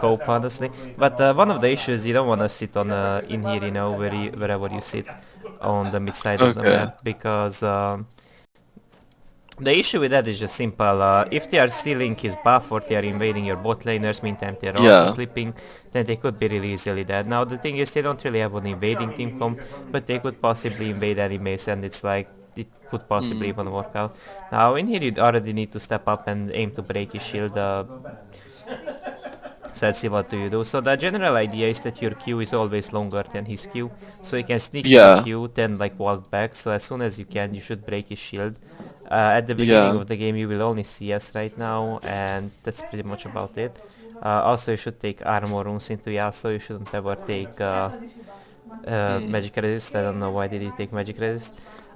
cope honestly. But one of the issues you don't want to sit on in here, you know, wherever you sit on the mid side of the Okay. map because the issue with that is just simple. If they are stealing his buff or they are invading your bot laners, meantime they are also Yeah. sleeping, then they could be really easily dead. Now the thing is they don't really have an invading team comp, but they could possibly invade enemies and it's like it could possibly Mm. even work out. Now in here you already need to step up and aim to break his shield. So let's see what do you do. So the general idea is that your Q is always longer than his Q. So you can sneak in a Yeah. Q, then like walk back. So as soon as you can, you should break his shield. At the beginning Yeah. of the game, you will only see us right now, and that's pretty much about it. Also, you should take armor runes into Yasuo. You shouldn't ever take Mm. magic resist. I don't know why did he take magic resist.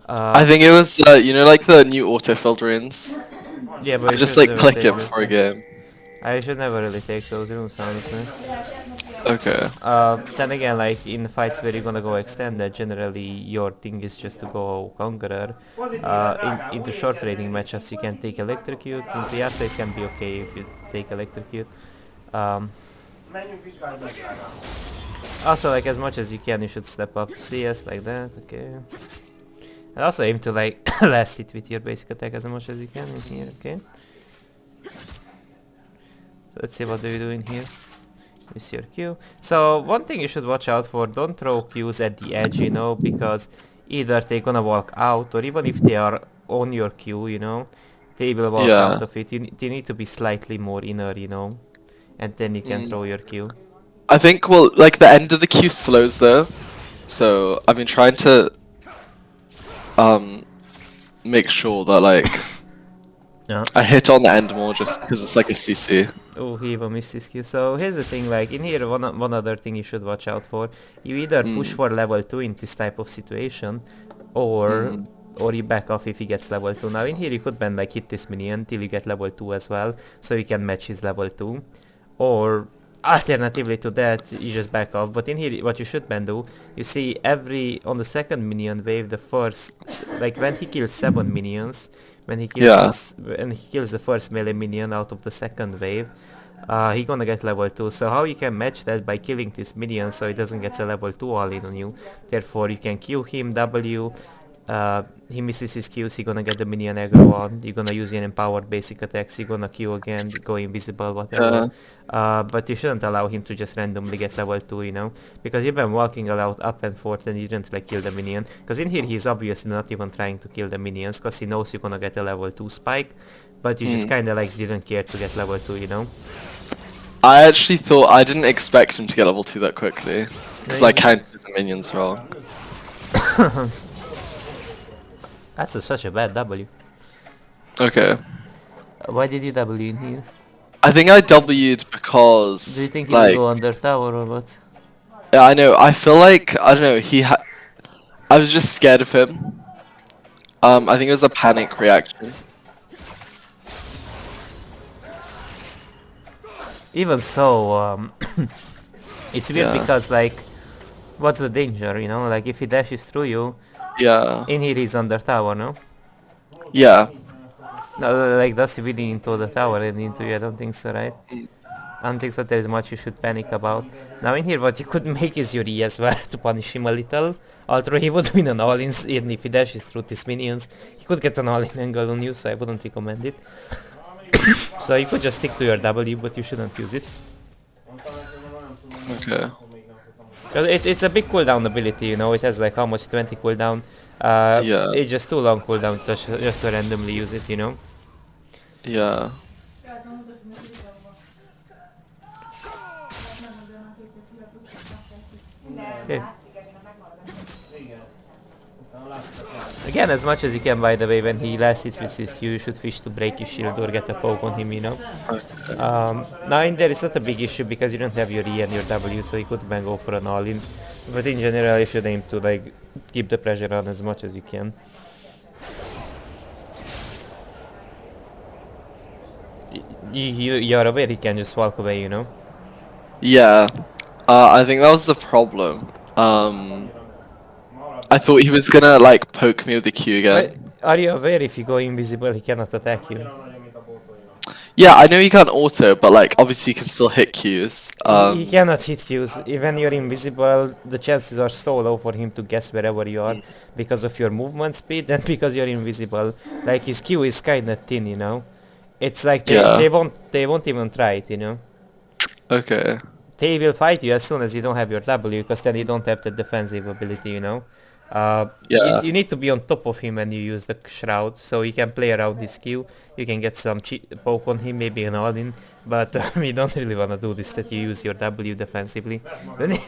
I Uh, think it was, you know, like the new auto-filled runes? yeah, but I you just, should like, never click take it this. before a game. I should never really take those runes, honestly. Okay. Then again, like in fights where you're gonna go extended, generally your thing is just to go Conqueror. Into short trading matchups, you can take Electrocute. Into Yasuo, it can be okay if you take Electrocute. Um, Also, like as much as you can, you should step up CS like that. Okay. And also aim to like last hit with your basic attack as much as you can in here. Okay. So let's see what do you do in here. With your Q. So one thing you should watch out for, don't throw Qs at the edge, you know, because either they're gonna walk out or even if they are on your Q, you know, they will walk out Yeah. of it. They need to be slightly more inner, you know, and then you can Mm. throw your Q. I think, well, like, the end of the queue slows, though. So, I've been trying to, um, make sure that, like, Yeah. I hit on the end more just because it's like a CC. Oh, he even missed his Q. So here's the thing, like in here, one other thing you should watch out for. You either push Mm. for level 2 in this type of situation, or Mm. or you back off if he gets level 2. Now in here you could then like hit this minion till you get level 2 as well, so you can match his level 2. Or alternatively to that, you just back off. But in here, what you should then do, you see on the second minion wave, the first, like when he kills 7 minions, Yeah. when he kills the first melee minion out of the second wave, he gonna get level 2. So how you can match that by killing this minion so he doesn't get a level 2 all in on you. Therefore you can Q him, W, he misses his Qs, he gonna get the minion aggro on, you're gonna use an empowered basic attacks, you're gonna Q again, go invisible, whatever. Yeah. But you shouldn't allow him to just randomly get level 2, you know, because you've been walking a lot up and forth and you didn't like kill the minion, because in here he's obviously not even trying to kill the minions, because he knows you're gonna get a level 2 spike, but you just Mm. kinda like didn't care to get level 2, you know. I actually thought I didn't expect him to get level 2 that quickly. No, Because I counted the minions wrong. That's such a bad W. Okay. Why did you W in here? I think I W'd Do you because, think he will like, go under tower or what? yeah, I know, I feel like, I don't know, I was just scared of him. I think it was a panic reaction. Even so, it's weird Yeah. because like, what's the danger, you know? Like if he dashes through you, Yeah. in here he's under tower, no? Yeah. No, like does he really into the tower and into you? I don't think so, right? Mm. I don't think so there is much you should panic about. Now in here what you could make is your E as well to punish him a little. Although he would win an all-in, even if he dashes through these minions, he could get an all-in angle on you, so I wouldn't recommend it. So you could just stick to your W, but you shouldn't use it. Okay. 'Cause it's a big cooldown ability, you know, it has like how much, 20 cooldown. Yeah. It's just too long cooldown to just to randomly use it, you know. Yeah. Okay. Again, as much as you can, by the way, when he last hits with his Q, you should fish to break his shield or get a poke on him, you know. Now in there it's not a big issue because you don't have your E and your W, so you could then go for an all-in. But in general, you should aim to like keep the pressure on as much as you can. You're aware he can just walk away, you know. Yeah. I think that was the problem. I thought he was gonna, like, poke me with the Q But again. are you aware if you go invisible, he cannot attack you? Yeah, I know you can't auto, but like obviously you can still hit Qs. He cannot hit Qs. Even you're invisible, the chances are so low for him to guess wherever you are because of your movement speed and because you're invisible. Like his Q is kinda thin, you know. It's like Yeah. they won't even try it, you know. Okay. They will fight you as soon as you don't have your W, because then you don't have the defensive ability, you know. Yeah. You need to be on top of him when you use the shroud, so you can play around his Q. You can get some poke on him, maybe an all-in, but you don't really want to do this, that you use your W defensively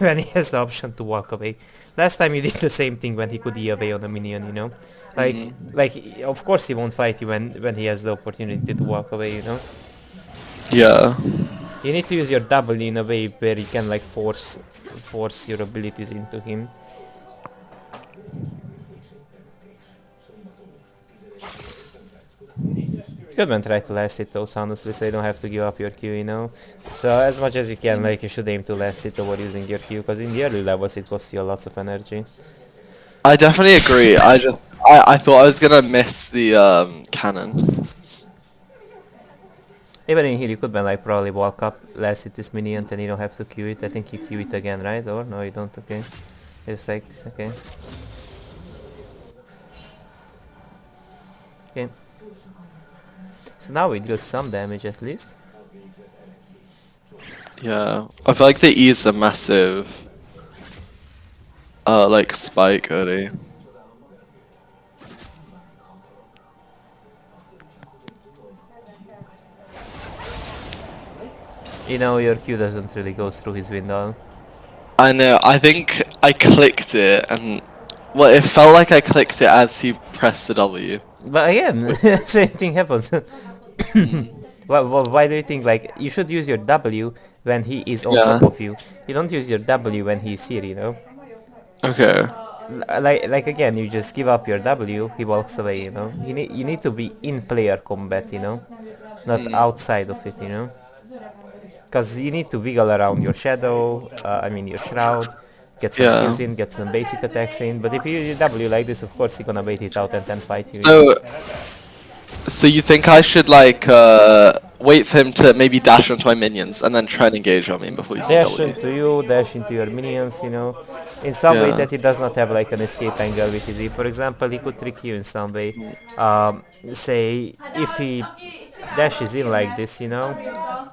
when he has the option to walk away. Last time you did the same thing when he could E away on a minion, you know. Mm. Like of course he won't fight you when he has the opportunity to walk away, you know. Yeah. You need to use your W in a way where you can like force your abilities into him. You could even try to last hit those honestly, so you don't have to give up your Q, you know. So as much as you can, like you should aim to last hit over using your Q, because in the early levels it costs you lots of energy. I definitely agree. I thought I was gonna miss the cannon. Even in here you could then like probably walk up, last hit this minion, and you don't have to Q it. I think you Q it again, right? Or no, you don't. Okay. It's like okay. Okay. So now we deal some damage at least. Yeah. I feel like the E is a massive like spike early. You know your Q doesn't really go through his window. I know, I think I clicked it and well it felt like I clicked it as he pressed the W. But again, same thing happens. Mm. Why do you think like you should use your W when he is on Yeah. top of you? You don't use your W when he's here, you know? Okay. Like again, you just give up your W, he walks away, you know? You need to be in player combat, you know? Not Mm. outside of it, you know? Because you need to wiggle around your shadow, I mean your shroud, get some Yeah. kills in, get some basic attacks in, but if you use your W like this, of course you're gonna wait it out and then fight you, you know? So so you think I should like wait for him to maybe dash onto my minions and then try and engage on me before using Dash W? into you, dash into your minions, you know, in some way Yeah. that he does not have like an escape angle with his E. For example, he could trick you in some way. Say, if he dashes in like this, you know,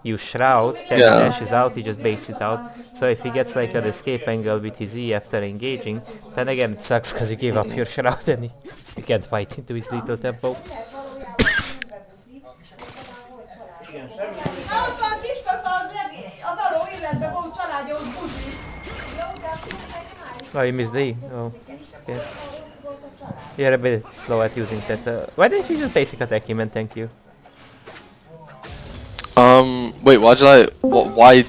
you shroud, then he Yeah. dashes out, he just baits it out. So if he gets like an escape angle with his E after engaging, then again it sucks because you gave up Mm. your shroud and you can't fight into his lethal tempo. Oh, you missed the E? Oh, okay. You're a bit slow at using that. Why didn't you just basic attack him and thank you? Wait, why did I why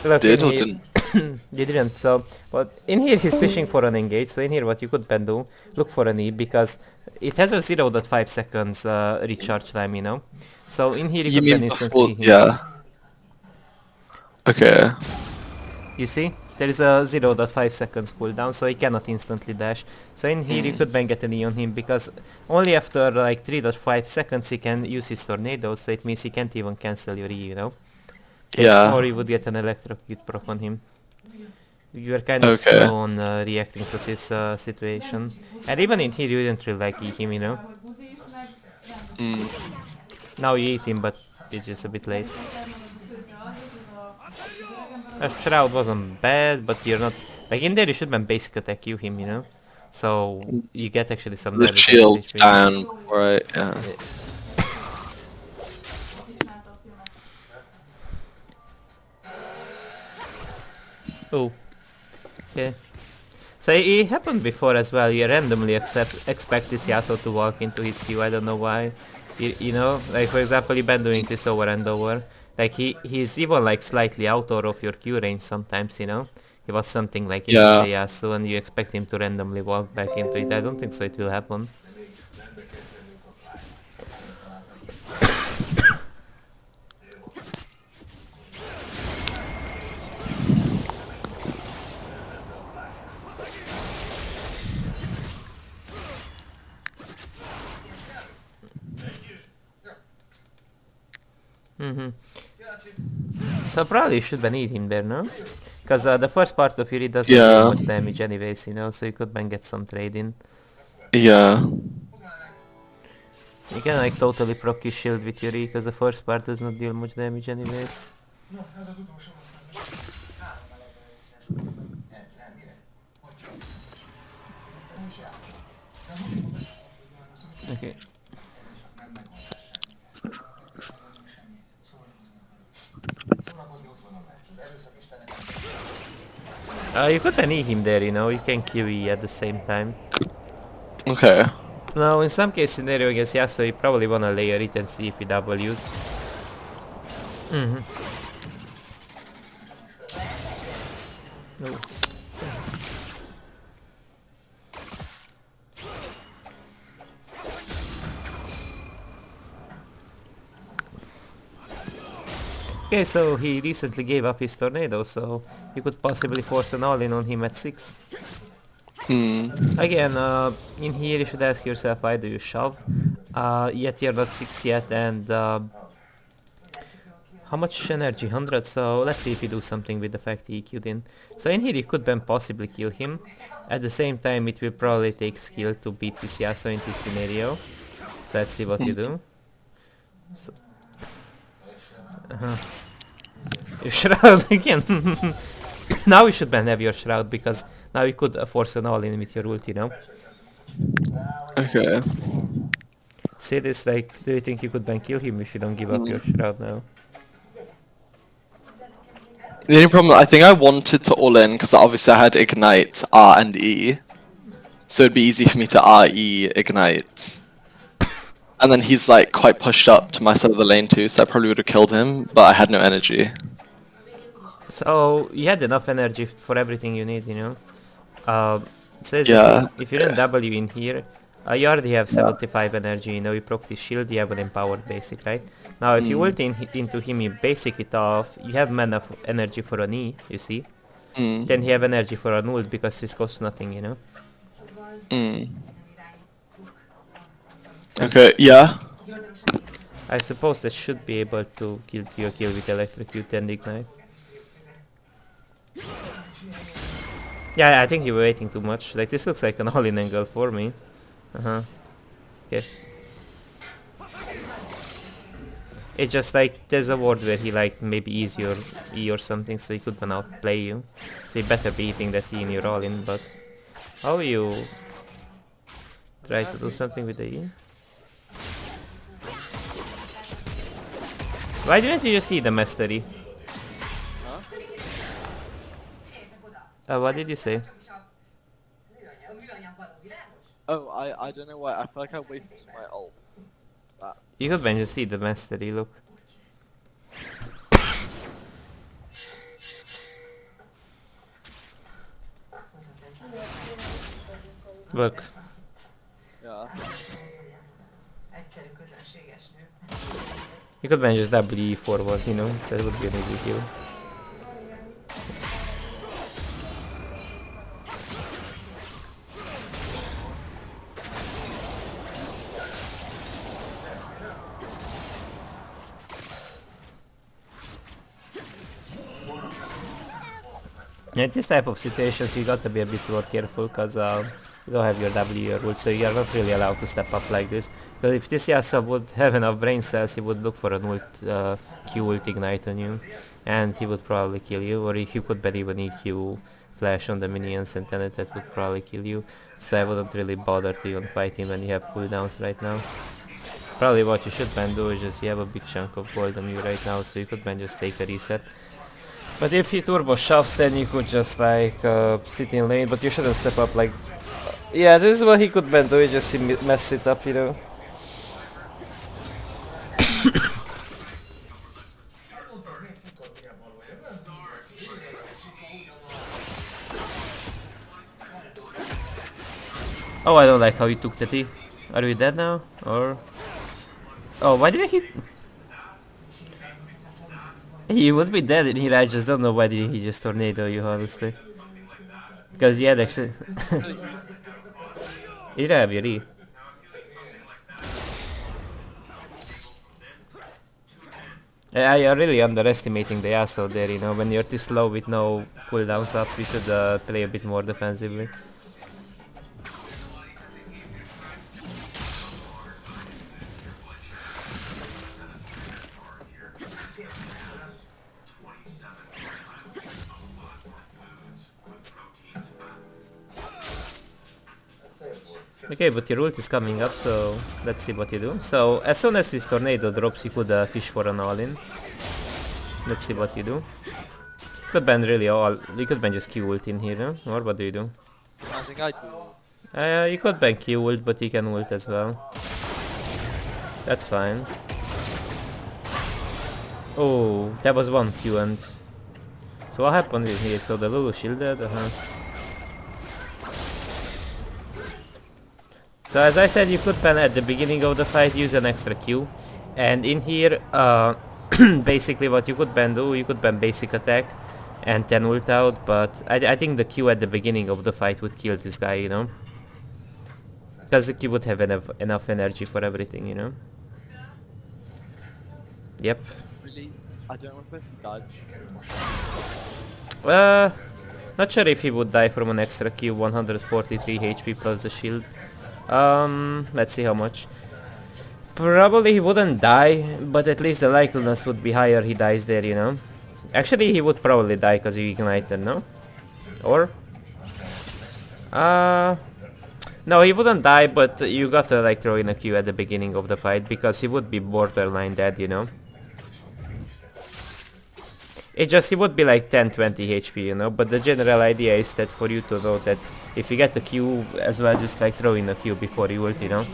Look, in did or here, didn't? you didn't. So, but in here he's fishing for an engage. So in here, what you could then do, look for an E because it has a 0.5 seconds recharge time, you know. So in here you You could then mean instantly before E him. yeah. Okay. You see, there is a 0.5 seconds cooldown, so he cannot instantly dash. So in here you Mm. could then get an E on him because only after like 3.5 seconds he can use his tornado. So it means he can't even cancel your E, you know. Yeah. Or you would get an electrocute proc on him. You are kind of Okay. slow on reacting to this situation. And even in here you didn't really like eat him, you know. Mm. Now you eat him, but it's just a bit late. Shroud wasn't bad, but you're not... Like in there you should then basic attack you him, you know. So you get actually some The direct damage shield's HP. down, right, yeah. Oh, okay. So it happened before as well. You randomly expect this Yasuo to walk into his Q. I don't know why. You know, like for example, you've been doing this over and over. Like he's even like slightly out of your Q range sometimes. You know, he was something like in Yeah. melee Yasuo, and you expect him to randomly walk back into it. I don't think so. It will happen. Mm-hmm. So probably you should ban eat him there, no? Because the first part of Yuri does not deal Yeah, much damage anyways, you know, so you could ban get some trade in. yeah. You can like totally proc your shield with Yuri, because the first part does not deal much damage anyways. Okay. You could ban him there, you know, you can QE at the same time. Okay. Now, in some case scenario against Yasuo, you probably wanna layer it and see if he W's. Mm-hmm. No. Okay, so he recently gave up his tornado, so you could possibly force an all-in on him at 6. Hmm. Again, in here you should ask yourself why do you shove? Yet you're not 6 yet, and how much energy? 100, so let's see if you do something with the fact he EQ'd in. So in here you could then possibly kill him. At the same time it will probably take skill to beat this Yasuo in this scenario. So let's see what you do. So, your shroud again. Now you should ban have your shroud because now you could force an all-in with your ult, you know. Okay. See this, like, do you think you could then kill him if you don't give up Hmm. your shroud now? The only problem, I think I wanted to all in because obviously I had ignite R and E, so it'd be easy for me to RE ignite. And then he's like quite pushed up to my side of the lane too, so I probably would have killed him, but I had no energy. So you had enough energy for everything you need, you know. Uh, it says Yeah. if you didn't W in here, you already have Yeah. 75 energy, you know, you proc this shield, you have an empowered basic, right? Now if you Mm. ult into him, you basic it off, you have mana energy for an E, you see? Then Mm. you have energy for an ult because this costs nothing, you know? Mm. Okay, yeah. I suppose that should be able to kill your kill with electrocute and ignite. Yeah, I think you were waiting too much. Like this looks like an all-in angle for me. Uh-huh. Okay. It's just like there's a ward where he like maybe ease your E or something, so he could then outplay you. So you better be eating that E in your all-in, but how you try to do something with the E? Why didn't you just eat the mastery? What did you say? Oh, I don't know why. I feel like I wasted my ult. You could then just eat the mastery, look. Look. Yeah. You could then just W forward, you know, that would be an easy kill. Yeah, in this type of situations you gotta be a bit more careful cause you don't have your W rule, so you are not really allowed to step up like this. Because if this Yasuo would have enough brain cells, he would look for an Q ult ignite on you, and he would probably kill you, or if you could bet even EQ flash on the minions and then that would probably kill you. So I wouldn't really bother to even fight him when you have cooldowns right now. Probably what you should then do is just you have a big chunk of gold on you right now, so you could then just take a reset. But if he turbo shoves, then you could just like sit in lane, but you shouldn't step up like... Yeah, this is what he could then do, he just mess it up, you know. Oh, I don't like how he took the T. Are we dead now? Or... Oh, why didn't he... He would be dead in here, I just don't know why didn't he just tornado you, honestly. Because he had actually... You don't have your E. You're really underestimating the Yasuo there, you know. When you're too slow with no cooldowns up, you should play a bit more defensively. Okay, but your ult is coming up, so let's see what you do. So, as soon as this tornado drops, you could fish for an all-in. Let's see what you do. Could ban really all. You could ban just Q ult in here, no? Or what do you do? I think I do. You could ban Q ult, but you can ult as well. That's fine. Oh, that was one Q and... So what happened in here? So the Lulu shielded? So as I said, you could ban at the beginning of the fight, use an extra Q. And in here, basically what you could ban do, you could ban basic attack and 10 ult out, but I think the Q at the beginning of the fight would kill this guy, you know? Because the Q would have enough energy for everything, you know? Yep. Really? I don't remember if he died. Not sure if he would die from an extra Q, 143 HP plus the shield. Let's see how much. Probably he wouldn't die, but at least the likeliness would be higher he dies there, you know? Actually, he would probably die because you ignited, no? Or? No, he wouldn't die, but you gotta like throw in a Q at the beginning of the fight because he would be borderline dead, you know? He would be like 10-20 HP, you know? But the general idea is that for you to know that if you get the Q as well, just like throw in a Q before you ult, you know?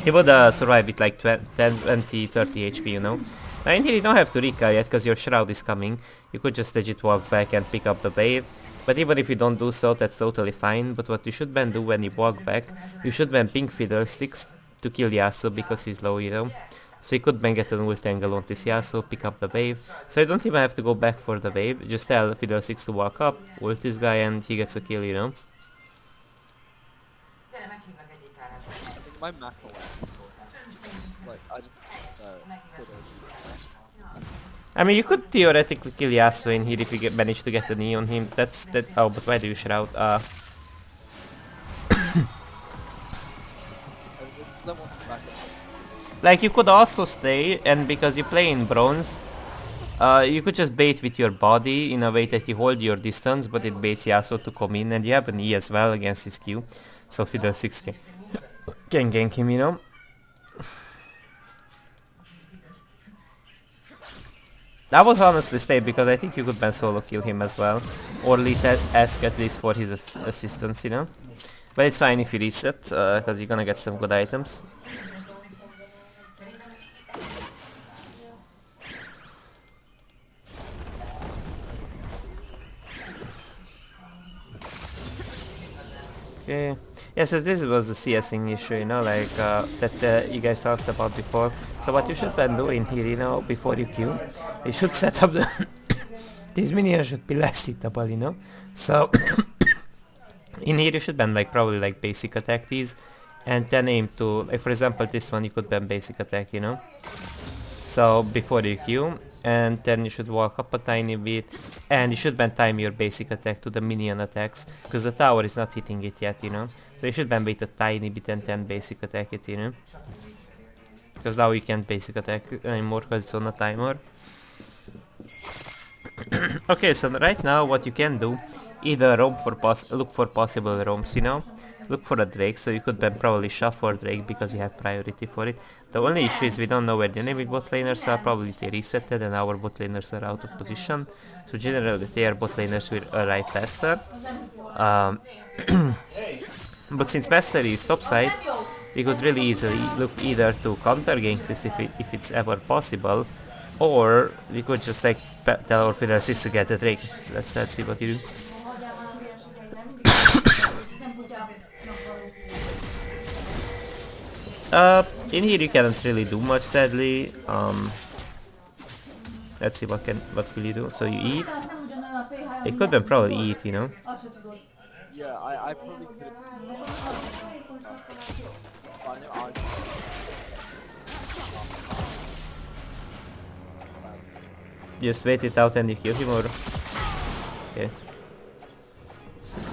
He would survive with like 10, 20, 30 HP, you know? Now in here you don't have to recall yet because your shroud is coming. You could just legit walk back and pick up the wave. But even if you don't do so, that's totally fine. But what you should then do when you walk back, you should then ping Fiddlesticks to kill Yasuo because he's low, you know? So you could then get an ult angle on this Yasuo, pick up the wave. So you don't even have to go back for the wave. Just tell Fiddlesticks to walk up, ult this guy and he gets a kill, you know? I think my macro like I just I mean, you could theoretically kill Yasuo in here if you manage to get a knee on him. Oh, but why do you shroud? Like, you could also stay, and because you play in bronze, you could just bait with your body in a way that you hold your distance, but it baits Yasuo to come in, and you have an E as well against his Q. So Fiddlesticks can gank him, you know? I would honestly stay because I think you could ban solo kill him as well. Or at least ask at least for his assistance, you know? But it's fine if you reset, because you're gonna get some good items. Okay. Yeah, so this was the CSing issue, you know, like that you guys talked about before. So what you should then do in here, you know, before you queue, you should set up the... These minions should be less hittable, you know? So... in here you should ban like probably like basic attack these, and then aim to, like for example this one you could ban basic attack, you know? So before you queue, and then you should walk up a tiny bit, and you should then time your basic attack to the minion attacks, because the tower is not hitting it yet, you know? So you should then wait a tiny bit and then basic attack it, you know? Because now you can't basic attack anymore because it's on a timer. Okay, so right now what you can do, either roam for look for possible roams, you know? Look for a Drake, so you could then probably shuffle Drake because you have priority for it. The only issue is we don't know where the enemy bot laners are, probably they resetted and our bot laners are out of position. So generally their bot laners will arrive faster. But since Mastery is topside, we could really easily look either to counter gank this if it's ever possible, or we could just like tell our Fiddlesticks to get the Drake. Let's see what you do. In here you cannot really do much, sadly. Let's see what will you do. So you eat. It could then probably eat, you know. yeah, I probably could. Just wait it out and you kill him, or... Okay.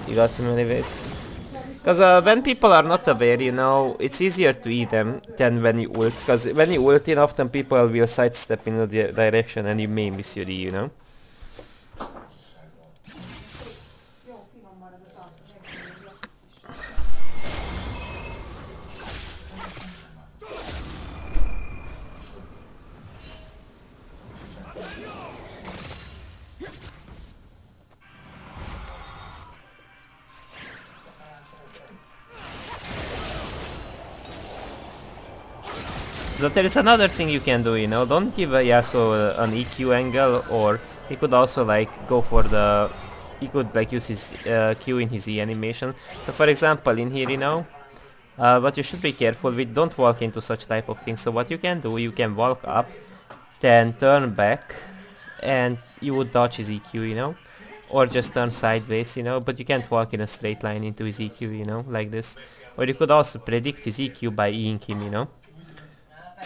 You got him anyways. Because when people are not aware, you know, it's easier to eat them than when you ult. Because when you ult in, often people will sidestep in the direction and you may miss your E, you know. So there is another thing you can do, you know, don't give a Yasuo an EQ angle, or he could also like go for the... He could like use his Q in his E animation. So for example, in here, you know, what you should be careful with, don't walk into such type of things. So what you can do, you can walk up, then turn back, and you would dodge his EQ, you know, or just turn sideways, you know, but you can't walk in a straight line into his EQ, you know, like this. Or you could also predict his EQ by Eing him, you know.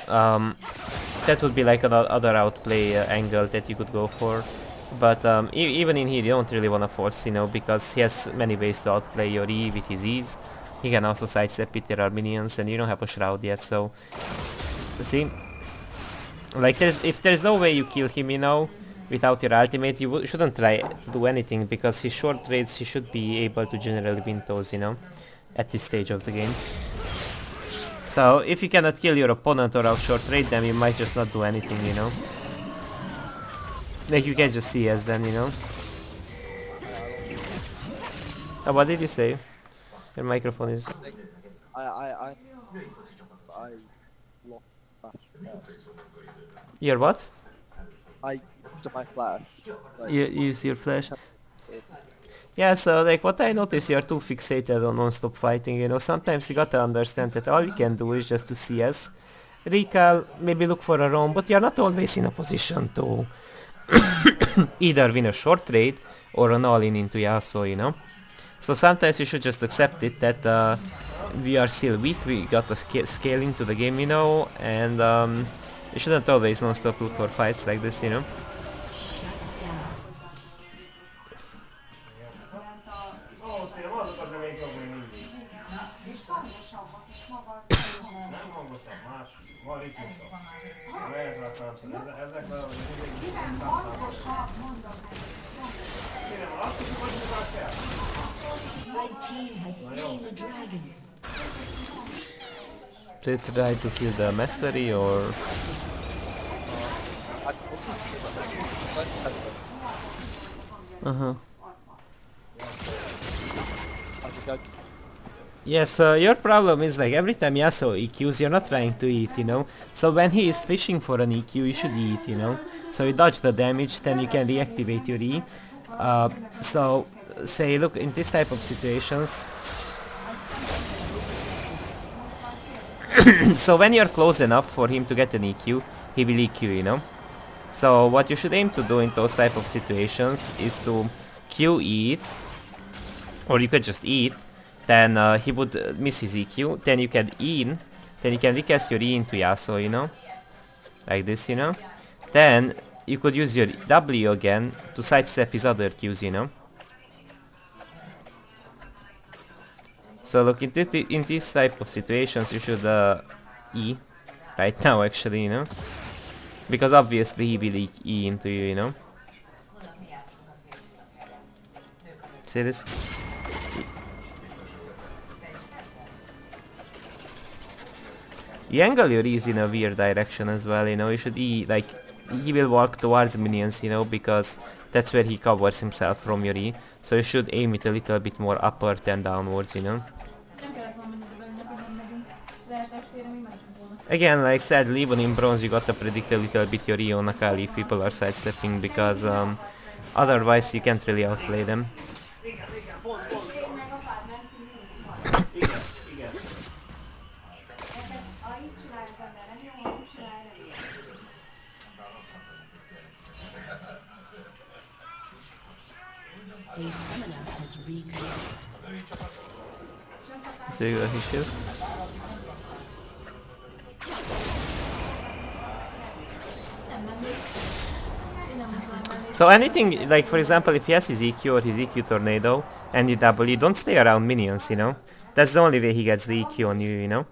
That would be like another outplay angle that you could go for. But even in here you don't really want to force, you know, because he has many ways to outplay your E with his E's. He can also sidestep it, there are minions, and you don't have a shroud yet, so... See? Like, if there's no way you kill him, you know, without your ultimate, you shouldn't try to do anything, because his short trades, he should be able to generally win those, you know, at this stage of the game. So, if you cannot kill your opponent or out-short trade them, you might just not do anything, you know. Like, you can just CS then, you know. Oh, what did you say? Your microphone is... I lost flash. Your what? I used my flash. Like, You use your flash? Yeah, so like what I notice, you're too fixated on non-stop fighting, you know. Sometimes you gotta understand that all you can do is just to CS. Recall, maybe look for a roam, but you're not always in a position to either win a short trade or an all-in into Yasuo, you know. So sometimes you should just accept it that we are still weak, we got a scaling to the game, you know, and you shouldn't always non-stop look for fights like this, you know. To try to kill the mastery, or... Uh-huh. Yes, your problem is like every time Yasuo EQs, you're not trying to eat, you know. So when he is fishing for an EQ, you should eat, you know. So you dodge the damage, then you can reactivate your E. So, say, look, in this type of situations... So when you're close enough for him to get an EQ, he will EQ, you know. So what you should aim to do in those type of situations is to Q eat, or you could just eat, then he would miss his EQ, then you can E in, then you can recast your E into Yasuo, you know, like this, you know. Then you could use your W again to sidestep his other Qs, you know. So look, in this type of situations you should E right now actually, you know. Because obviously he will E into you, you know. See this? You angle your E's in a weird direction as well, you know. You should E, like, he will walk towards minions, you know, because that's where he covers himself from your E. So you should aim it a little bit more upward than downwards, you know. Again, like sadly, even in bronze you gotta predict a little bit your E on Akali if people are sidestepping, because otherwise you can't really outplay them. So you got his shield. So anything, like for example, if he has his EQ or his EQ Tornado and you W, don't stay around minions, you know? That's the only way he gets the EQ on you, you know?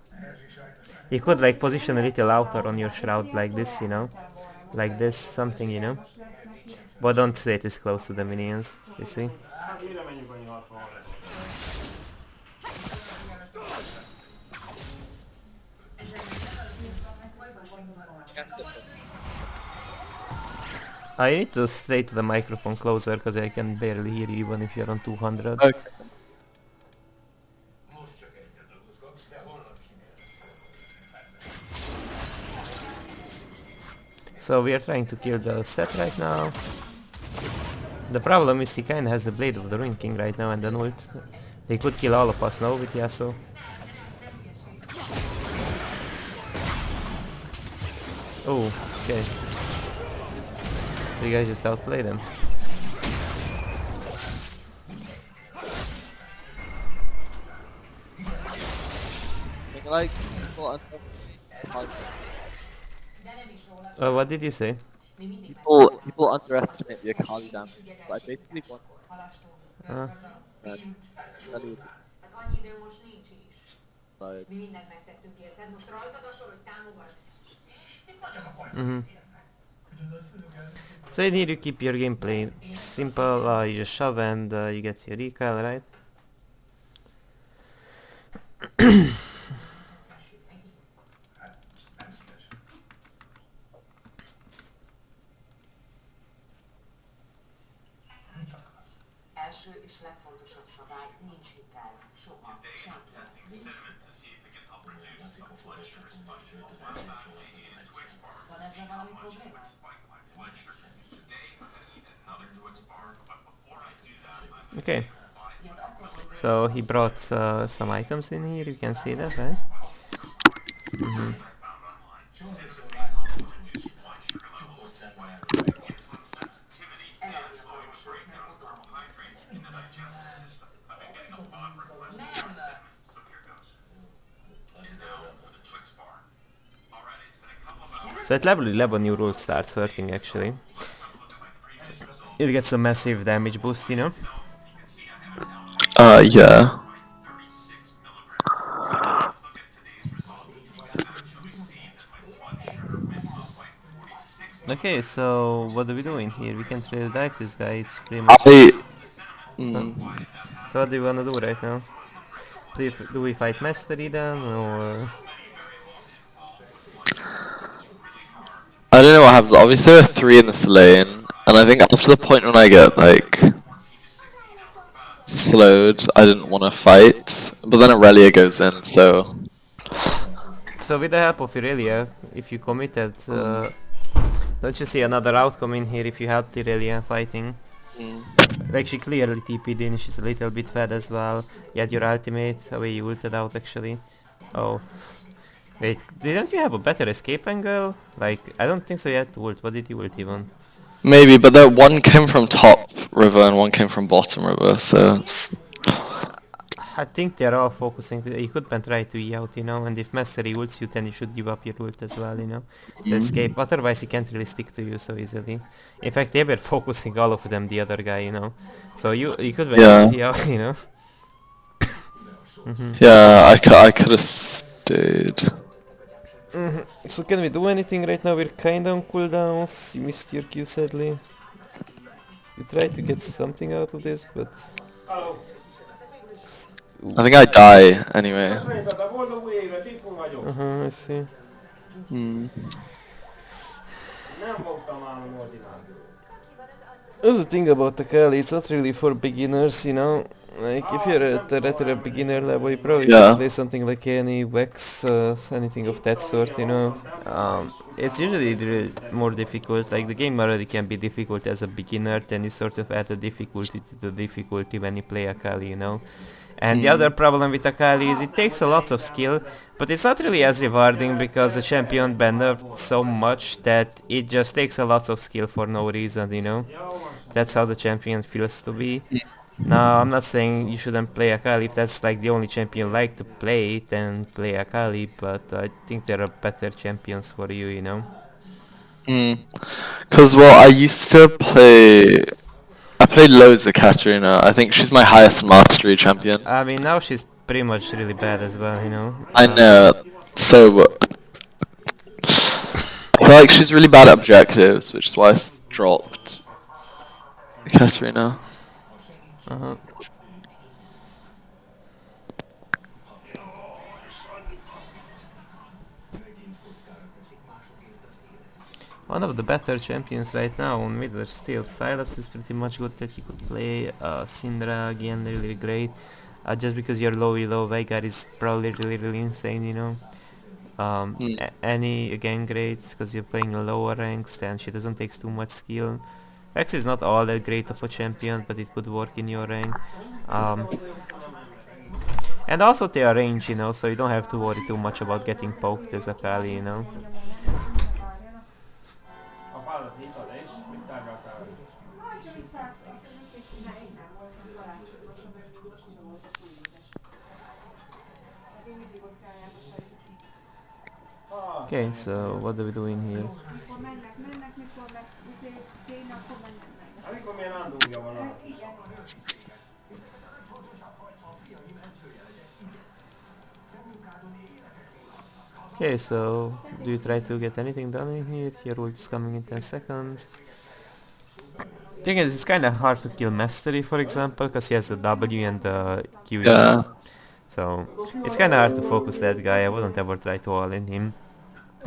You could like position a little outer on your shroud like this, you know? Like this, something, you know? But don't stay this close to the minions, you see? I need to stay to the microphone closer because I can barely hear you even if you're on 200. Okay. So we are trying to kill the set right now. The problem is he kinda has the Blade of the Ruin King right now and an ult. They could kill all of us now with Yasuo. Oh, okay. You guys just outplayed them. Like, people underestimate Akali. What did you say? People underestimate the Akali damage. Like basically one Uh, Akali would be like mhm. So you need to keep your gameplay simple, you just shove and you get your recall, right? Okay. So he brought some items in here, you can see that, right? Mhm. So at level 11 your ult starts hurting actually. It gets a massive damage boost, you know? yeah. Okay, so what are we doing here? We can't really dive this guy, it's pretty much... I Huh? mm, So what do you wanna do right now? Do we fight Mastery then, or... I don't know what happens. Obviously there are 3 in this lane, and I think after the point when I get like slowed, I didn't want to fight. But then Aurelia goes in, so So with the help of Irelia, if you committed, mm, don't you see another outcome in here if you helped Irelia fighting? mm, Like she clearly TP'd in, she's a little bit fed as well. You had your ultimate, away you ulted out actually. Oh. Wait, didn't you have a better escape angle? Like, I don't think so you had to ult, what did you ult even? maybe. But that one came from top river and one came from bottom river, so it's, I think they're all focusing, you could then try to E out, you know, and if Mastery ults you then you should give up your ult as well, you know, to escape, otherwise he can't really stick to you so easily. In fact they were focusing all of them the other guy, you know, so you could then yeah, just E out, you know. yeah. I could have stayed. So can we do anything right now? We're kinda on cooldowns, you missed your Q sadly. You tried to get something out of this, but... I think I die anyway. I see. Mm. That's the thing about Akali, it's not really for beginners, you know. Like, if you're at a beginner level, you probably should Yeah. play something like any Vex, anything of that sort, you know. It's usually more difficult, like the game already can be difficult as a beginner, then you sort of add a difficulty to the difficulty when you play Akali, you know. And the other Mm. problem with Akali is it takes a lot of skill, but it's not really as rewarding because the champion been nerfed so much that it just takes a lot of skill for no reason, you know. That's how the champion feels to be. Now, I'm not saying you shouldn't play Akali. If that's like the only champion you like to play, then play Akali. But I think there are better champions for you, you know. Because, well, I used to play. I played loads of Katarina. I think she's my highest mastery champion. I mean, now she's pretty much really bad as well, you know. I know. So, I feel like she's really bad at objectives, which is why dropped Katarina. Uh-huh. One of the better champions right now on mid is still Silas is pretty much good that you could play. Syndra again really great. Just because you're low elo, Veigar is probably really insane, you know. Annie again great because you're playing lower ranks and she doesn't take too much skill. Vex is not all that great of a champion, but it could work in your rank. And also they are range, you know, so you don't have to worry too much about getting poked as Akali, you know. Okay, so what are we doing here? Okay, so do you try to get anything done in here? Your ult is coming in 10 seconds. Thing is, it's kinda hard to kill Mastery, for example, because he has the W and the Q. Yeah. So it's kinda hard to focus that guy. I wouldn't ever try to all in him.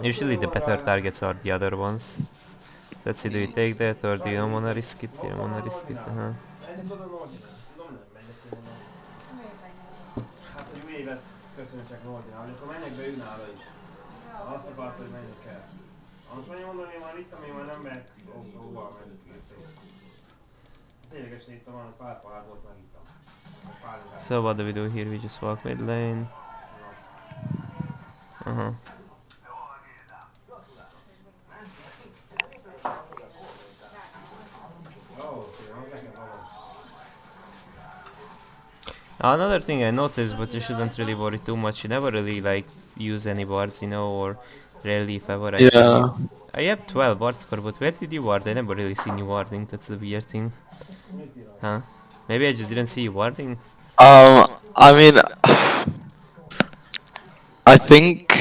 Usually the better targets are the other ones. Let's see, do you take that or do you don't wanna risk it? You don't wanna risk it, uh-huh. So what do we do here? We just walk mid lane. Uh-huh. Another thing I noticed, but you shouldn't really worry too much, you never really like use any wards, you know, or rarely if ever I see you. Yeah. I have 12 ward score, but where did you ward? I never really seen you warding, that's the weird thing. Huh? Maybe I just didn't see you warding? I mean, I think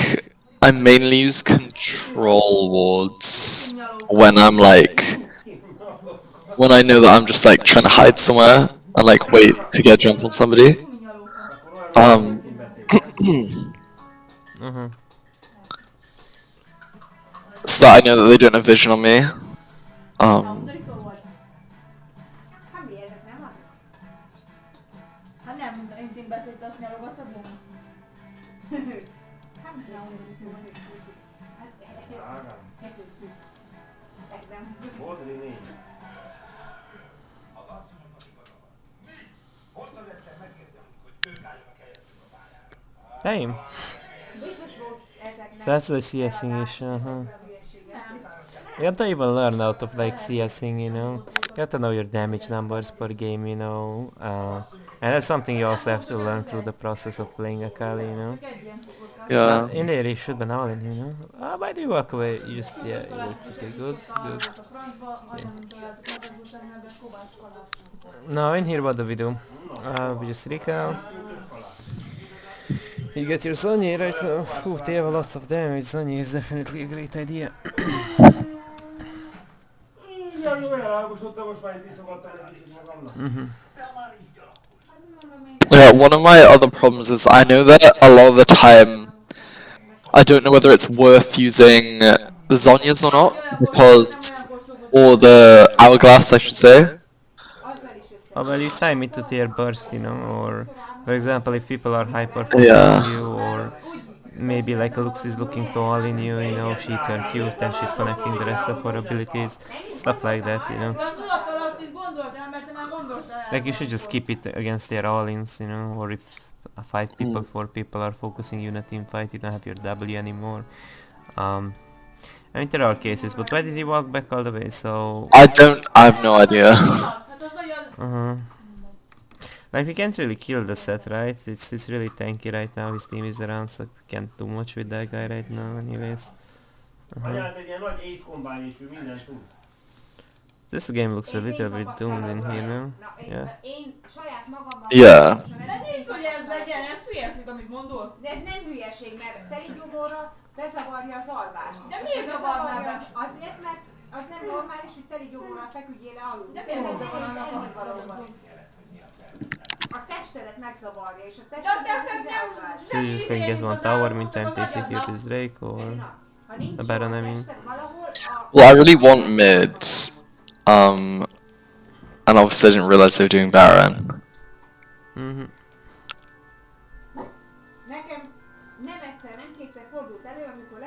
I mainly use control wards when I'm like, when I know that I'm just like trying to hide somewhere and like wait to get a jump on somebody. Um, Uh-huh. so that I know that they don't have vision on me. Damn. So that's the CSing issue, uh-huh. You have to even learn out of like CSing, you know. You have to know your damage numbers per game, you know. And that's something you also have to learn through the process of playing Akali, you know. Yeah. In there you should be knowing, you know. Why do you walk away? You just, yeah, okay, good, good. Yeah. Now in here what do we do? We just recall. You get your Zonye right now. Ooh, they have a lot of damage. Zonye is definitely a great idea. Yeah, one of my other problems is I know that a lot of the time I don't know whether it's worth using the Zonyas or not because, or the Hourglass, I should say. Oh, well, you time it to their burst, you know, or for example, if people are hyper Yeah. focusing you, or maybe like Lux is looking to all in you, you know, she turn cute and she's connecting the rest of her abilities, stuff like that, you know. Like you should just keep it against their all-ins, you know, or if 5 people, 4 people are focusing you in a team fight, you don't have your W anymore. I mean, there are cases, but why did he walk back all the way? So I have no idea. uh-huh. Like we can't really kill the set, right? It's really tanky right now. His team is around, so we can't do much with that guy right now, anyways. This game looks a little bit doomed in here now. Yeah. Yeah. De nincs, hogy ez legyen, ez hülyeség, amit mondod. De ez nem hülyeség, mert teligyomorra bezavarja az alvást. De miért zavarná be? Azért, mert az nem normális, hogy teligyomorral feküdjél le alul. De miért zavarnának alkalommal? A testedet megzavarja, és a De a testedet testet So you just like get one tower, meantime they execute this Drake or a Baron, I mean. Well, I really want mid. And obviously I didn't realize they were doing Baron. Nekem nem egyszer, nem kétszer fordult elő, amikor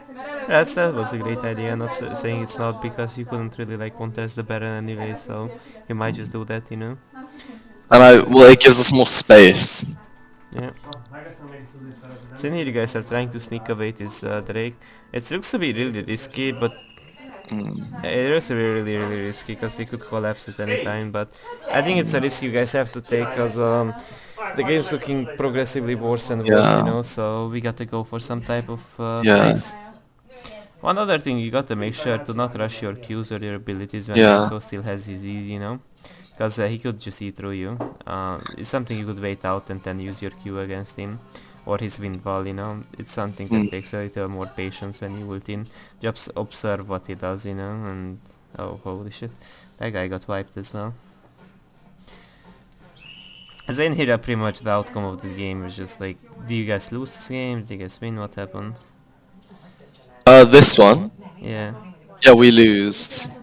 That was a great idea, not saying it's not, because you couldn't really like contest the Baron anyway, so you might just do that, you know. And well, it gives us more space. Yeah. So in here you guys are trying to sneak away this Drake. It looks to be really risky, but it looks to be really risky because they could collapse at any time. But I think it's a risk you guys have to take because the game's looking progressively worse and worse, you know. So we got to go for some type of place. One other thing, you got to make sure to not rush your Qs or your abilities when Yasuo still has his E's, you know. Because he could just eat through you. It's something you could wait out and then use your Q against him. Or his wind wall, you know. It's something that takes a little more patience when you ult in. Just observe what he does, you know, and... Oh, holy shit. That guy got wiped as well. As in here, pretty much the outcome of the game was just like, do you guys lose this game? Did you guys win? What happened? This one? Yeah. Yeah, we lose.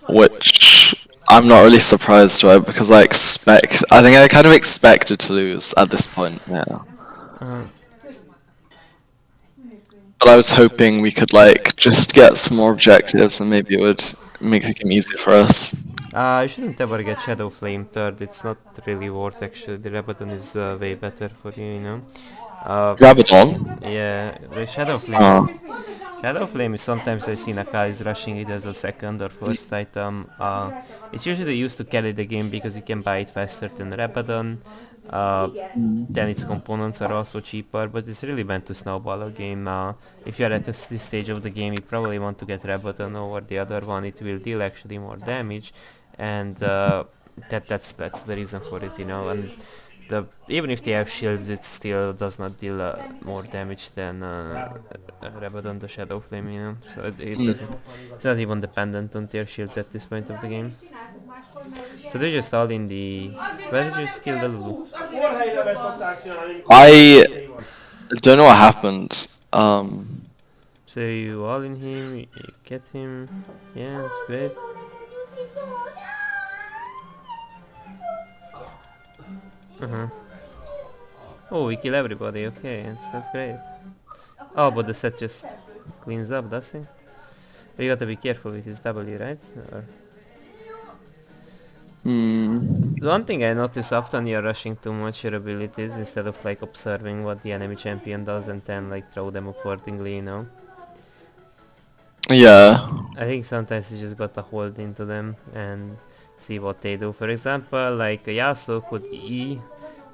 Which I'm not really surprised by because I think I kind of expected to lose at this point, yeah. But I was hoping we could like just get some more objectives and maybe it would make the game easier for us. You shouldn't ever get Shadow Flame third, it's not really worth actually, the Rabadon is way better for you, you know. Rabadon? Yeah, the Shadow Flame. Shadow Flame is sometimes I see Akali rushing it as a second or first item. It's usually used to carry the game because you can buy it faster than Rabadon. Then its components are also cheaper, but it's really meant to snowball a game. If you're at this stage of the game, you probably want to get Rabadon over the other one. It will deal actually more damage, and that's the reason for it, you know. And even if they have shields, it still does not deal more damage than Rabadon the Shadow Flame, you know. So it doesn't. It's not even dependent on their shields at this point of the game. So they're just all in the... Where did you kill the Lulu? I don't know what happened. So you all in him, you get him. Yeah, that's great. Oh, we kill everybody, okay, that's great. Oh, but the set just cleans up, does it? We gotta be careful with his W, right? Or... The one thing I notice often you're rushing too much your abilities instead of like observing what the enemy champion does and then like throw them accordingly, you know? Yeah. I think sometimes you just gotta hold into them and see what they do. For example, like Yasuo could E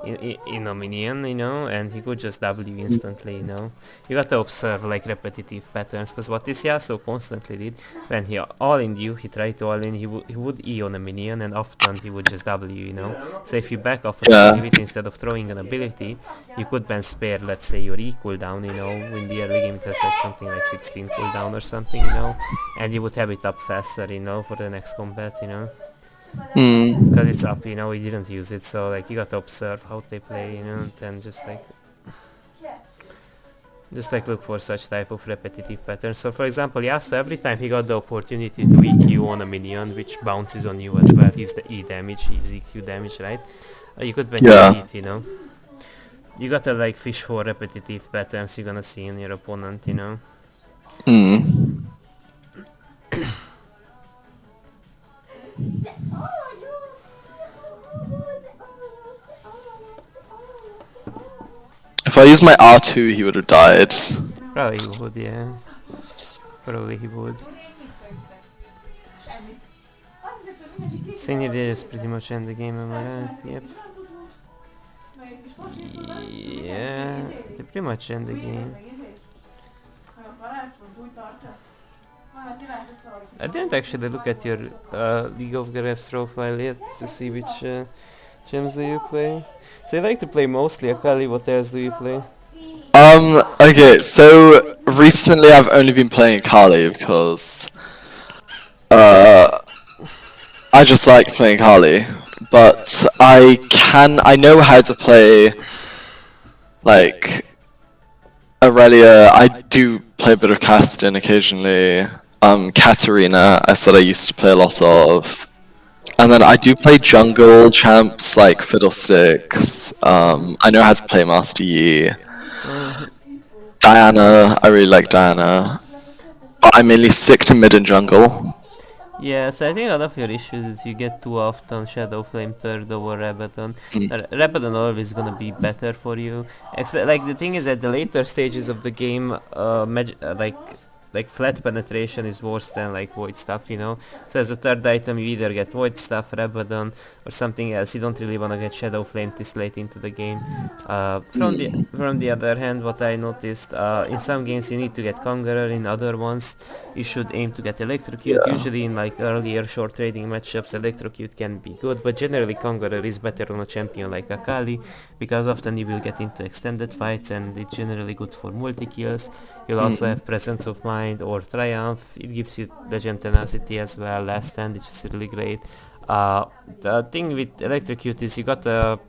in a minion, you know, and he could just W instantly, you know. You got to observe like repetitive patterns, because what this Yasuo constantly did, when he all-in you, he tried to all-in, he would E on a minion, and often he would just W, you know. So if you back off an activity instead of throwing an ability, you could then spare, let's say, your E cooldown, you know. In the early game it has like something like 16 cooldown or something, you know, and you would have it up faster, you know, for the next combat, you know. Because it's up, you know, we didn't use it, so like you gotta observe how they play, you know, and then just like look for such type of repetitive patterns. So for example, Yasuo, every time he got the opportunity to EQ on a minion, which bounces on you as well, he's the E damage, he's EQ damage, right? You could benefit it, you know. You gotta like fish for repetitive patterns you're gonna see in your opponent, you know. If I used my R2, he would have died. Probably he would, yeah. Probably he would. Senior did just pretty much end the game, am I right? Yep. Yeah, pretty much end the game. I didn't actually look at your League of Graphs profile yet to see which gems do you play. So you like to play mostly Akali, what else do you play? Okay, so recently I've only been playing Akali because uh, I just like playing Akali, but I know how to play like Aurelia. I do play a bit of Caston occasionally. Katarina, I said I used to play a lot of. And then I do play jungle champs like Fiddlesticks. I know how to play Master Yi. Diana, I really like Diana. But I mainly stick to mid and jungle. Yes, I think one of your issues is you get too often Shadow Flame third over Rabadon. Mm. Rabadon always gonna be better for you. Like the thing is at the later stages of the game, like flat penetration is worse than like void stuff, you know. So as a third item you either get void stuff, Rabadon, or something else. You don't really wanna get Shadow Flame this late into the game. From the other hand, what I noticed, in some games you need to get Conqueror, in other ones you should aim to get Electrocute. Yeah. Usually in like earlier short trading matchups, Electrocute can be good, but generally Conqueror is better on a champion like Akali, because often you will get into extended fights and it's generally good for multi-kills. You'll also have Presence of Mind or Triumph. It gives you Legend Tenacity as well, Last Stand, which is really great. The thing with Electrocute is you gotta,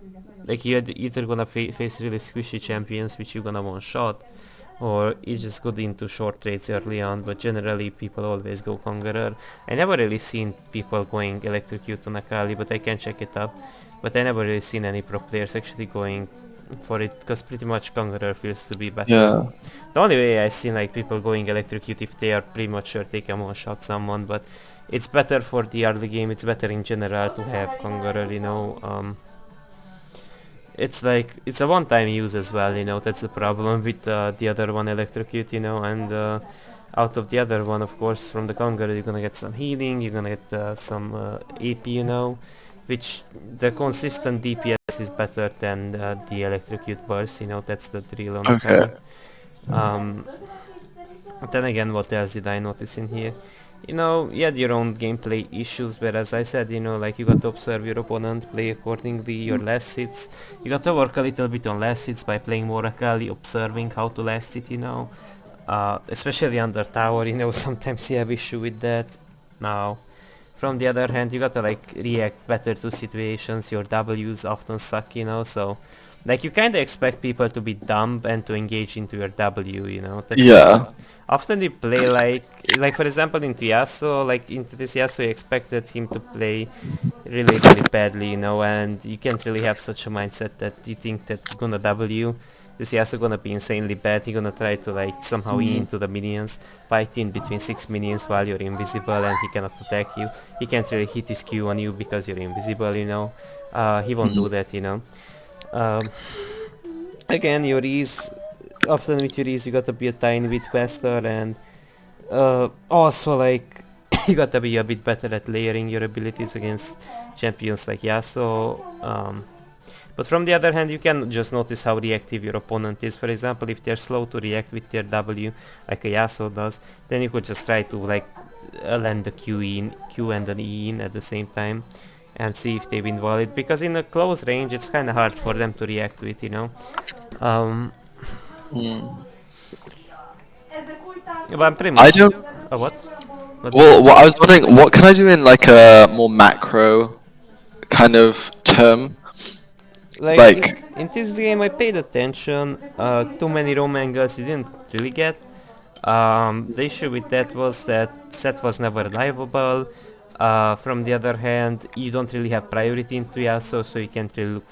like, you're either gonna face really squishy champions which you're gonna one shot, or you just go into short trades early on, but generally people always go Conqueror. I never really seen people going Electrocute on Akali, but I can check it up. But I never really seen any pro players actually going for it, because pretty much Conqueror feels to be better. Yeah. The only way I seen like people going Electrocute if they are pretty much sure they can one shot someone, but it's better for the early game, it's better in general to have Conqueror, you know. It's like, it's a one-time use as well, you know, that's the problem with the other one, Electrocute, you know, and out of the other one, of course, from the Conqueror you're gonna get some healing, you're gonna get some AP, you know, which the consistent DPS is better than the Electrocute burst, you know, that's the drill on Okay. Akali. Then again, what else did I notice in here? You know, you had your own gameplay issues, but as I said, you know, like you got to observe your opponent, play accordingly, your last hits. You got to work a little bit on last hits by playing more Akali, observing how to last it, you know. Especially under tower, you know, sometimes you have issue with that. Now, from the other hand, you gotta like react better to situations, your W's often suck, you know, so like you kinda expect people to be dumb and to engage into your W, you know. That's Yeah. often they play like for example into Yasuo, like into this Yasuo you expected him to play really really badly, you know, and you can't really have such a mindset that you think that you're gonna W. This Yasuo gonna be insanely bad, you're gonna try to like somehow E into the minions, fight in between 6 minions while you're invisible and he cannot attack you. He can't really hit his Q on you because you're invisible, you know. He won't do that, you know. Um, Again, your E's, often with your E's you gotta be a tiny bit faster, and also like you gotta be a bit better at layering your abilities against champions like Yasuo. But from the other hand, you can just notice how reactive your opponent is. For example, if they're slow to react with their W, like a Yasuo does, then you could just try to like land the Q and an E in at the same time, and see if they've invalid. Because in a close range, it's kind of hard for them to react to it, you know. But I'm pretty much. I don't. What? Well, I was wondering, what can I do in like a more macro kind of term? Like- in this game, I paid attention. Too many Rome angles you didn't really get. The issue with that was that set was never livable. From the other hand, you don't really have priority into Yasuo, so you can't really look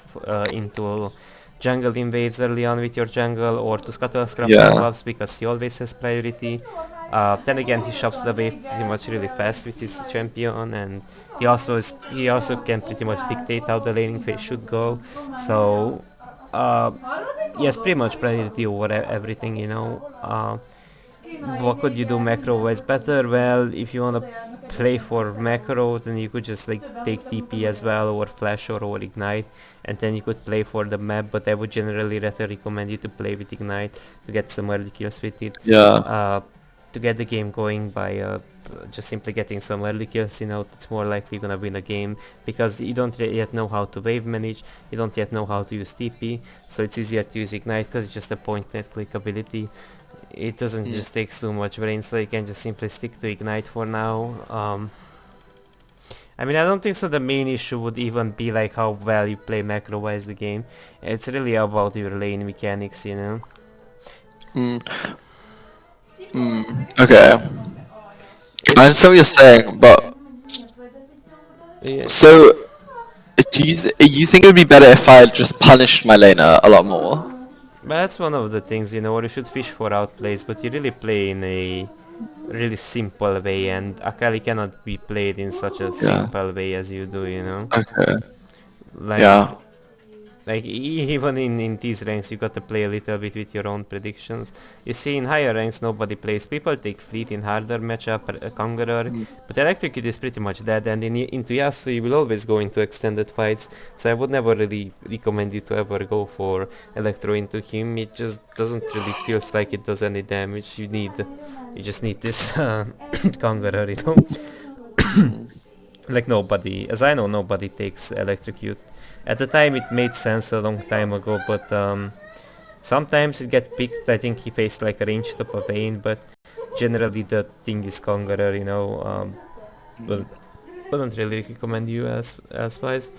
into jungle invades early on with your jungle, or to scuttle scrap Yeah. buffs because he always has priority. Then again, he shops the wave pretty much really fast with his champion, and he also can pretty much dictate how the laning phase should go. So he has pretty much priority over everything, you know. What could you do macro wise better? Well, if you wanna play for macro, then you could just like take TP as well, or flash or ignite, and then you could play for the map. But I would generally rather recommend you to play with ignite to get some early kills with it. Yeah. To get the game going by just simply getting some early kills, it's more likely gonna win a game, because you don't yet know how to wave manage, you don't yet know how to use TP, so it's easier to use ignite because it's just a point and click ability. It doesn't just takes too much brain, so you can just simply stick to ignite for now. I mean, I don't think so the main issue would even be like how well you play macro-wise the game. It's really about your lane mechanics, Okay. I understand what you're saying, but Yeah. so you think it would be better if I just punished my laner a lot more? But that's one of the things, or you should fish for outplays, but you really play in a really simple way, and Akali cannot be played in such a simple way as you do. Okay. Like, Yeah. Even in these ranks you got to play a little bit with your own predictions. You see, in higher ranks nobody plays. People take Fleet in harder matchup, Conqueror, but Electrocute is pretty much dead, and into Yasuo you will always go into extended fights, so I would never really recommend you to ever go for Electro into him. It just doesn't really feels like it does any damage. You just need this Conqueror. Like nobody, as I know, nobody takes Electrocute. At the time it made sense a long time ago, but sometimes it gets picked. I think he faced like a range top of Vayne, but generally the thing is Conqueror, but wouldn't really recommend you as wise.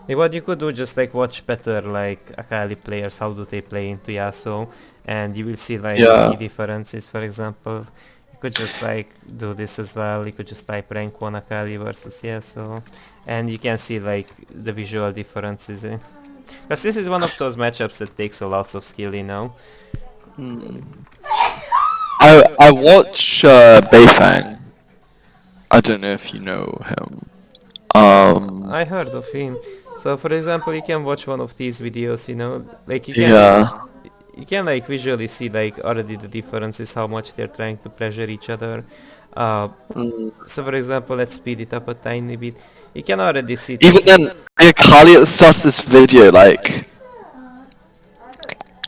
What you could do, just like watch better like Akali players, how do they play into Yasuo, and you will see like key differences. For example, you could just like do this as well. You could just type rank 1 Akali versus Yasuo, and you can see like the visual differences. Because this is one of those matchups that takes a lot of skill. I watch Beifang. I don't know if you know him. I heard of him. So for example, you can watch one of these videos, like you can like visually see like already the differences, how much they're trying to pressure each other. So for example, let's speed it up a tiny bit. You can already see Even then, Akali at the start of this video, like,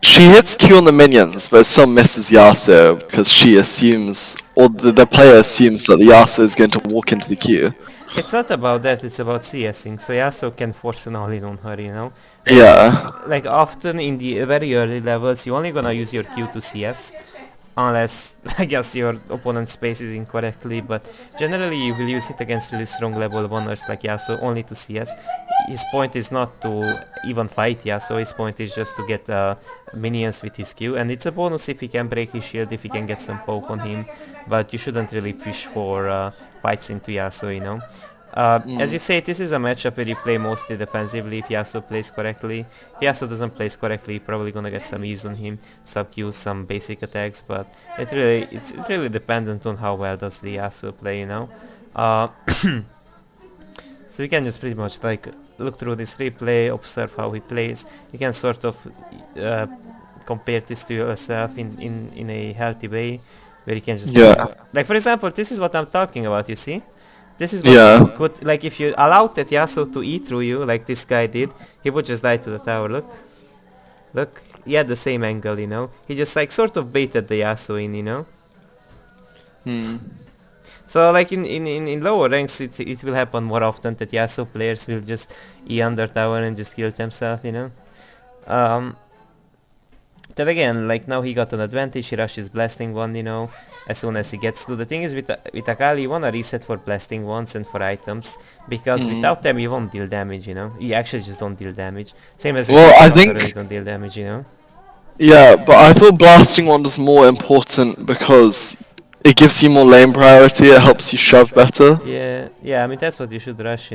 she hits Q on the minions, but still misses Yasuo because she assumes, or the player assumes that the Yasuo is going to walk into the Q. it's not about that, it's about CSing, so Yasuo can force an all-in on her. Yeah. Like often in the very early levels, you're only gonna use your Q to CS, unless I guess your opponent's spaces incorrectly, but generally you will use it against really strong level 1ers like Yasuo only to CS. His point is not to even fight Yasuo, his point is just to get minions with his Q, and it's a bonus if he can break his shield, if he can get some poke on him, but you shouldn't really fish for fights into Yasuo. As you say, this is a matchup where you play mostly defensively if Yasuo plays correctly. If Yasuo doesn't play correctly, you're probably gonna get some ease on him, sub-Q, some basic attacks, but it's really dependent on how well does the Yasuo play, So you can just pretty much like look through this replay, observe how he plays. You can sort of compare this to yourself in a healthy way, where you can just like for example, this is what I'm talking about, you see? This is what could, like if you allowed that Yasuo to E through you, like this guy did, he would just die to the tower, look, he had the same angle, he just like sort of baited the Yasuo in. So like in lower ranks it will happen more often that Yasuo players will just E under tower and just kill themselves, Then again, like now he got an advantage, he rushes blasting one, as soon as he gets to. The thing is with Akali, you wanna reset for blasting ones and for items, because without them you won't deal damage, You actually just don't deal damage. Same as I think you don't deal damage, Yeah, but I thought blasting one was more important because it gives you more lane priority, it helps you shove better. Yeah, I mean that's what you should rush,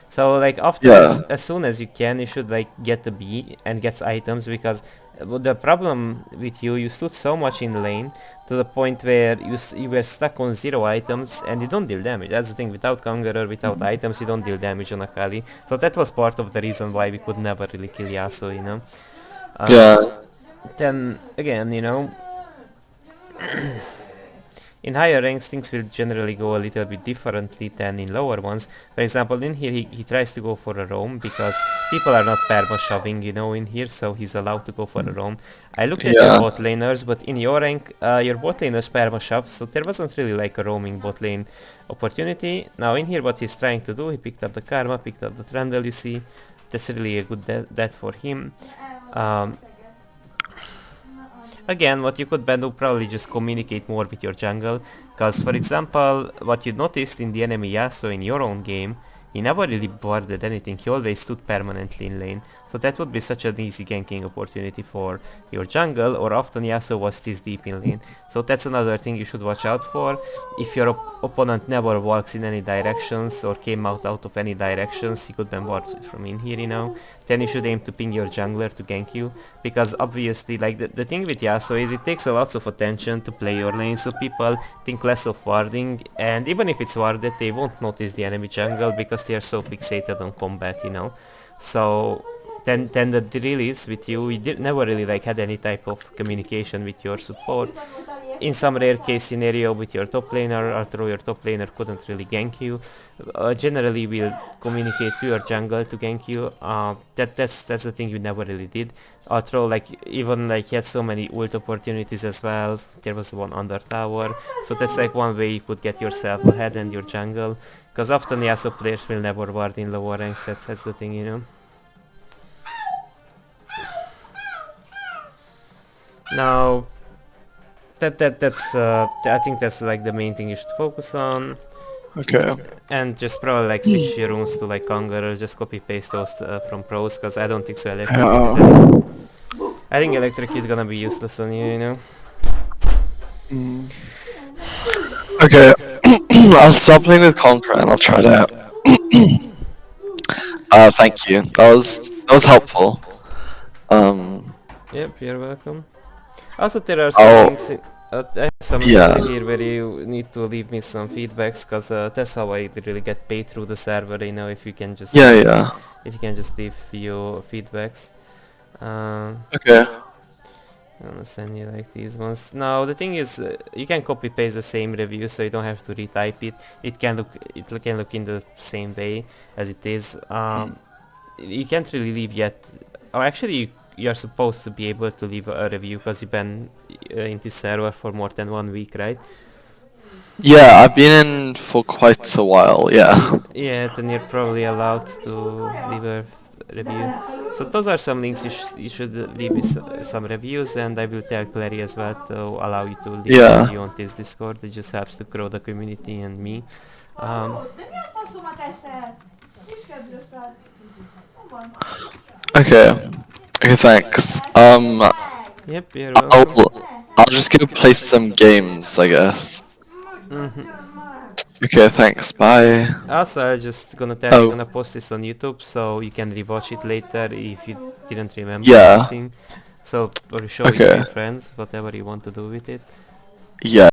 So like after as soon as you can, you should like get the B and get items, because the problem with you stood so much in lane to the point where you were stuck on 0 items and you don't deal damage. That's the thing, without Conqueror, without items, you don't deal damage on Akali. So that was part of the reason why we could never really kill Yasuo, Yeah. Then again, In higher ranks things will generally go a little bit differently than in lower ones. For example, in here he tries to go for a roam because people are not perma shoving, you know, in here, so he's allowed to go for a roam. I looked at your Yeah. bot laners, but in your rank your bot laners perma shove, so there wasn't really like a roaming bot lane opportunity. Now in here what he's trying to do, he picked up the Karma, picked up the Trundle, you see. That's really a good death for him. Um, Again, what you could do probably just communicate more with your jungle, because for example, what you noticed in the enemy Yasuo in your own game, he never really warded anything, he always stood permanently in lane, so that would be such an easy ganking opportunity for your jungle, or often Yasuo was this deep in lane. So that's another thing you should watch out for. If your opponent never walks in any directions or came out of any directions, he could then ward it from in here, you know. Then you should aim to ping your jungler to gank you, because obviously like the thing with Yasuo is it takes a lot of attention to play your lane, so people think less of warding, and even if it's warded they won't notice the enemy jungle because they are so fixated on combat, you know. So then the drill is with you, never really like had any type of communication with your support. In some rare case scenario with your top laner, although your top laner couldn't really gank you, generally will communicate to your jungle to gank you. That's the thing you never really did. Although like even like he had so many ult opportunities as well. There was one under tower, so that's like one way you could get yourself ahead and your jungle. Because often Yasuo players will never ward in lower ranks. That's the thing, you know. Now that's I think that's like the main thing you should focus on, Okay. and just probably like switch your runes to like Conqueror, just copy paste those from pros, because I don't think so electrocute is I think electrocute gonna be useless on you, you know. Mm. Okay. I'll stop playing with Conqueror and I'll try it out. Thank you. That was helpful. Yep, you're welcome. Also there are some Oh, links I have some links yeah. in here where you need to leave me some feedbacks, because that's how I really get paid through the server, you know, if you can just Yeah, yeah. if you can just leave your feedbacks. Okay. I'm gonna send you like these ones. Now the thing is, you can copy paste the same review, so you don't have to retype it. It can look in the same way as it is. You can't really leave yet. Oh, actually, you're supposed to be able to leave a review because you've been in this server for more than 1 week, right? Yeah, I've been in for quite a while, yeah. Yeah, then you're probably allowed to leave a review. So those are some links you should leave me some reviews, and I will tell Clary as well to allow you to leave a Yeah. review on this Discord. It just helps to grow the community and me. Um, De mi a faszomat eszel? Kiskedőszed. Hol van? Okay. Okay, thanks. yep, you're welcome. I'll just go play some games, I guess. Okay, thanks. Bye. Also, I'm just gonna tell you, Oh, gonna post this on YouTube so you can rewatch it later if you didn't remember yeah. something. So, or show it to Okay. your friends, whatever you want to do with it. Yeah.